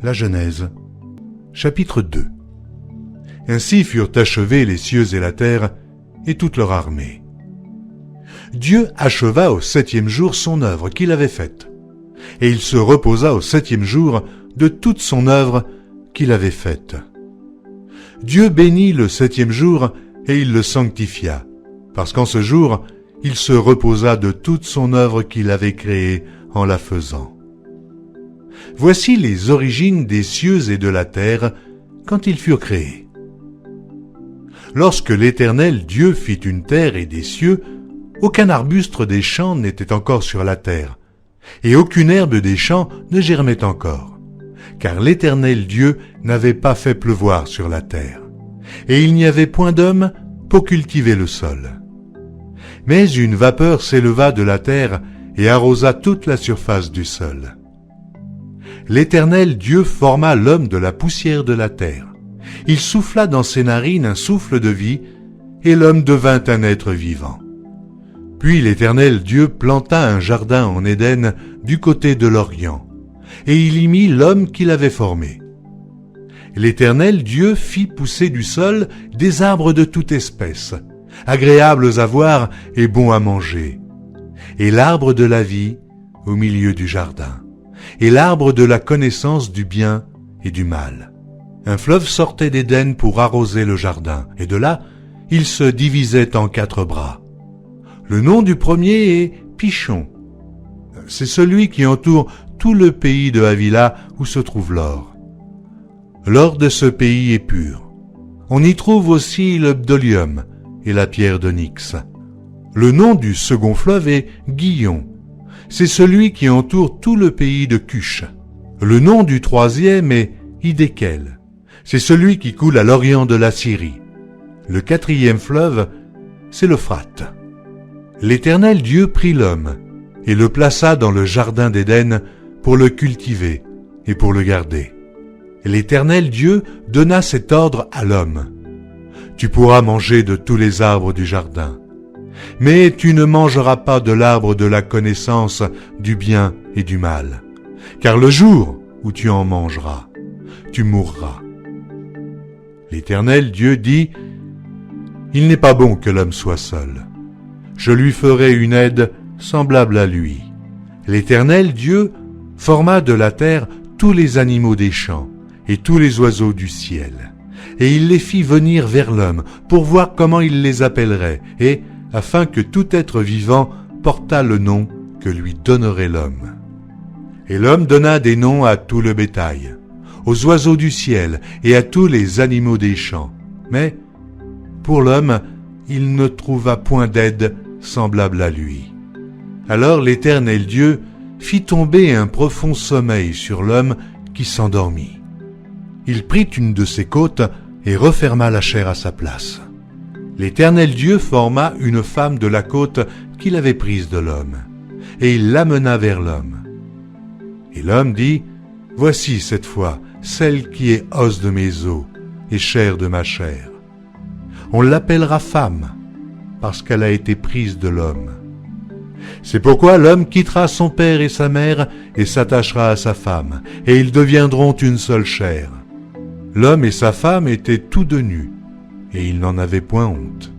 La Genèse, chapitre 2. Ainsi furent achevés les cieux et la terre, et toute leur armée. Dieu acheva au 7e jour son œuvre qu'il avait faite, et il se reposa au 7e jour de toute son œuvre qu'il avait faite. Dieu bénit le 7e jour, et il le sanctifia, parce qu'en ce jour, il se reposa de toute son œuvre qu'il avait créée en la faisant. Voici les origines des cieux et de la terre quand ils furent créés. Lorsque l'Éternel Dieu fit une terre et des cieux, aucun arbuste des champs n'était encore sur la terre, et aucune herbe des champs ne germait encore, car l'Éternel Dieu n'avait pas fait pleuvoir sur la terre, et il n'y avait point d'homme pour cultiver le sol. Mais une vapeur s'éleva de la terre et arrosa toute la surface du sol. L'Éternel Dieu forma l'homme de la poussière de la terre. Il souffla dans ses narines un souffle de vie, et l'homme devint un être vivant. Puis l'Éternel Dieu planta un jardin en Éden du côté de l'Orient, et il y mit l'homme qu'il avait formé. L'Éternel Dieu fit pousser du sol des arbres de toute espèce, agréables à voir et bons à manger, et l'arbre de la vie au milieu du jardin, et l'arbre de la connaissance du bien et du mal. Un fleuve sortait d'Éden pour arroser le jardin, et de là, il se divisait en 4 bras. Le nom du premier est Pishon. C'est celui qui entoure tout le pays de Havila où se trouve l'or. L'or de ce pays est pur. On y trouve aussi le bdolium et la pierre d'onyx. Le nom du second fleuve est Gihon. C'est celui qui entoure tout le pays de Cush. Le nom du troisième est Hiddekel. C'est celui qui coule à l'orient de la Syrie. Le 4e fleuve, c'est l'Euphrate. L'Éternel Dieu prit l'homme et le plaça dans le jardin d'Éden pour le cultiver et pour le garder. L'Éternel Dieu donna cet ordre à l'homme. Tu pourras manger de tous les arbres du jardin, mais tu ne mangeras pas de l'arbre de la connaissance du bien et du mal, car le jour où tu en mangeras, tu mourras. L'Éternel Dieu dit, « Il n'est pas bon que l'homme soit seul. Je lui ferai une aide semblable à lui. » L'Éternel Dieu forma de la terre tous les animaux des champs et tous les oiseaux du ciel, et il les fit venir vers l'homme pour voir comment il les appellerait, et afin que tout être vivant portât le nom que lui donnerait l'homme. Et l'homme donna des noms à tout le bétail, aux oiseaux du ciel et à tous les animaux des champs. Mais pour l'homme, il ne trouva point d'aide semblable à lui. Alors l'Éternel Dieu fit tomber un profond sommeil sur l'homme qui s'endormit. Il prit une de ses côtes et referma la chair à sa place. L'Éternel Dieu forma une femme de la côte qu'il avait prise de l'homme, et il l'amena vers l'homme. Et l'homme dit, « Voici cette fois celle qui est os de mes os et chair de ma chair. On l'appellera femme, parce qu'elle a été prise de l'homme. C'est pourquoi l'homme quittera son père et sa mère et s'attachera à sa femme, et ils deviendront une seule chair. L'homme et sa femme étaient tous deux nus, et ils n'en avaient point honte.